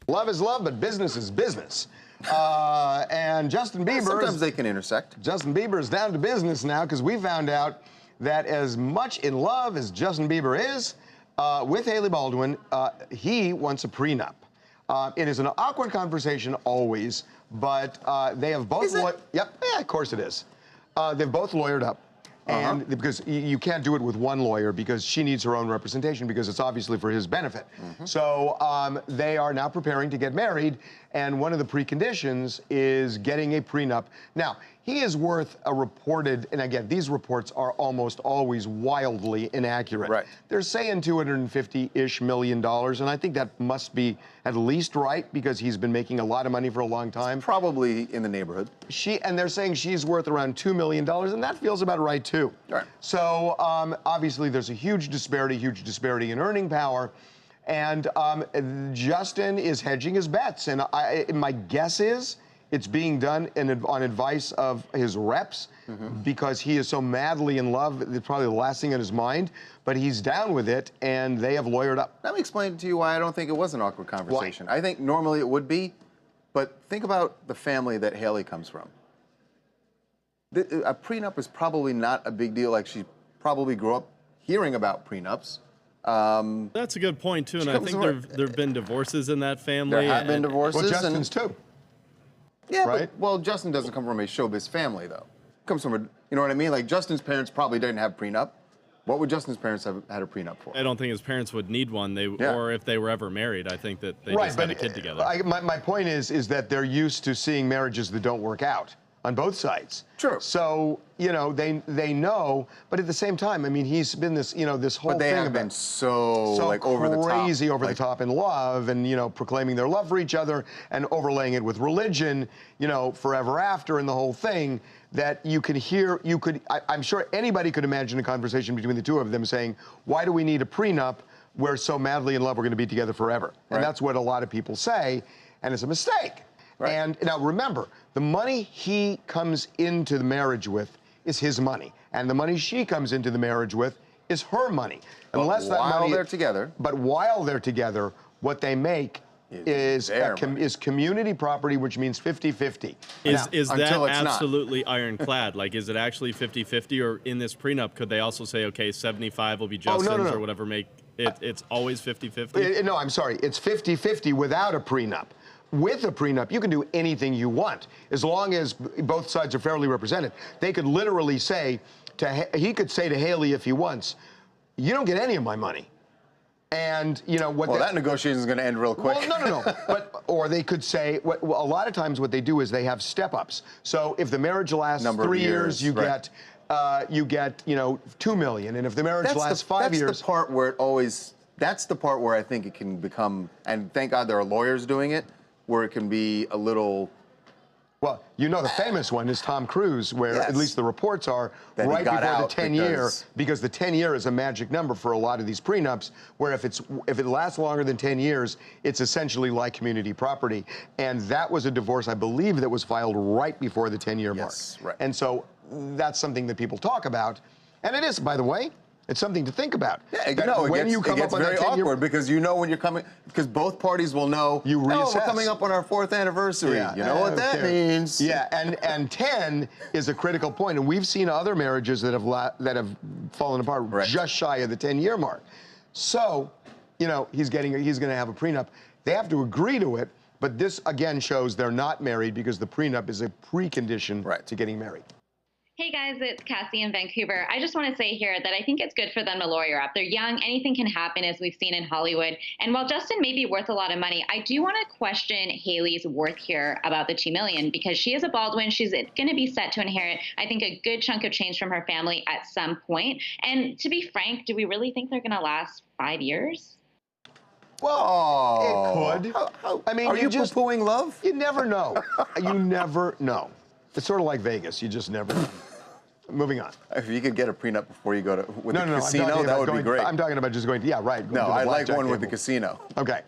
Love is love, but business is business. And Justin Bieber... Sometimes they can intersect. Justin Bieber is down to business now because we found out that as much in love as Justin Bieber is with Hailey Baldwin, he wants a prenup. It is an awkward conversation always, but they have both... Yep, yeah, of course it is. They've both lawyered up. And because you can't do it with one lawyer because she needs her own representation because it's obviously for his benefit. So they are now preparing to get married, and one of the preconditions is getting a prenup. Now, he is worth a reported, and again, these reports are almost always wildly inaccurate. Right. They're saying $250-ish million, and I think that must be at least right because he's been making a lot of money for a long time. It's probably in the neighborhood. And they're saying she's worth around $2 million, and that feels about right too. Right. So obviously there's a huge disparity in earning power, and Justin is hedging his bets, and my guess is it's being done on advice of his reps because he is so madly in love. It's probably the last thing on his mind, but he's down with it, and they have lawyered up. Let me explain to you why I don't think it was an awkward conversation. Why? I think normally it would be, but think about the family that Hailey comes from. A prenup is probably not a big deal. Like, she probably grew up hearing about prenups. That's a good point, too, and I think there have been divorces in that family. There have been divorces. Well, Justin's too. Yeah, right? But, well, Justin doesn't come from a showbiz family, though. Comes from a, you know what I mean? Like, Justin's parents probably didn't have prenup. What would Justin's parents have had a prenup for? I don't think his parents would need one. Or if they were ever married, I think that they just had a kid together. My point is that they're used to seeing marriages that don't work out on both sides. True. So, you know, they know, but at the same time, I mean, he's been this, you know, this whole thing. But they have been so like over the top. Crazy over the top in love, and, you know, proclaiming their love for each other and overlaying it with religion, you know, forever after and the whole thing, that you can hear, I'm sure anybody could imagine a conversation between the two of them saying, why do we need a prenup? We're so madly in love, we're going to be together forever. And that's what a lot of people say, and it's a mistake. Right. And now remember, the money he comes into the marriage with is his money, and the money she comes into the marriage with is her money. Unless that money, they're together. But while they're together, what they make is community property, which means 50-50. Is that absolutely ironclad? Like, is it actually 50-50, or in this prenup, could they also say, okay, 75 will be Justin's or whatever, make it's always 50-50? No, I'm sorry, it's 50-50 without a prenup. With a prenup, you can do anything you want, as long as both sides are fairly represented. They could literally say, he could say to Hailey if he wants, you don't get any of my money. And, you know, what that negotiation is going to end real quick. Well, no. Or they could say, a lot of times what they do is they have step-ups. So if the marriage lasts 3 years, you get, you know, $2 million. And if the marriage lasts 5 years... That's the part where it always... That's the part where I think it can become... And thank God there are lawyers doing it, where it can be a little... Well, you know, the famous one is Tom Cruise, where at least the reports are that right before the 10-year, because the 10-year is a magic number for a lot of these prenups, where if it lasts longer than 10 years, it's essentially like community property. And that was a divorce, I believe, that was filed right before the 10-year mark. Right. And so that's something that people talk about. And it is, by the way, it's something to think about. Yeah, it gets very awkward because you know when you're coming, because both parties will know, you reassess. Oh, we're coming up on our 4th anniversary. Yeah, you know what that means. Yeah, and 10 is a critical point, and we've seen other marriages that have fallen apart just shy of the 10-year mark. So, you know, he's going to have a prenup. They have to agree to it, but this again shows they're not married because the prenup is a precondition to getting married. Hey guys, it's Cassie in Vancouver. I just want to say here that I think it's good for them to lawyer up. They're young, anything can happen, as we've seen in Hollywood. And while Justin may be worth a lot of money, I do want to question Hailey's worth here about the $2 million, because she is a Baldwin. She's going to be set to inherit, I think, a good chunk of change from her family at some point. And to be frank, do we really think they're going to last 5 years? Well, it could. I mean, are you just poo-pooing love? You never know. You never know. It's sort of like Vegas. You just never know. Moving on. If you could get a prenup before you go to the casino, that would be great. I'm talking about just going to, No, I like one with the casino. Okay.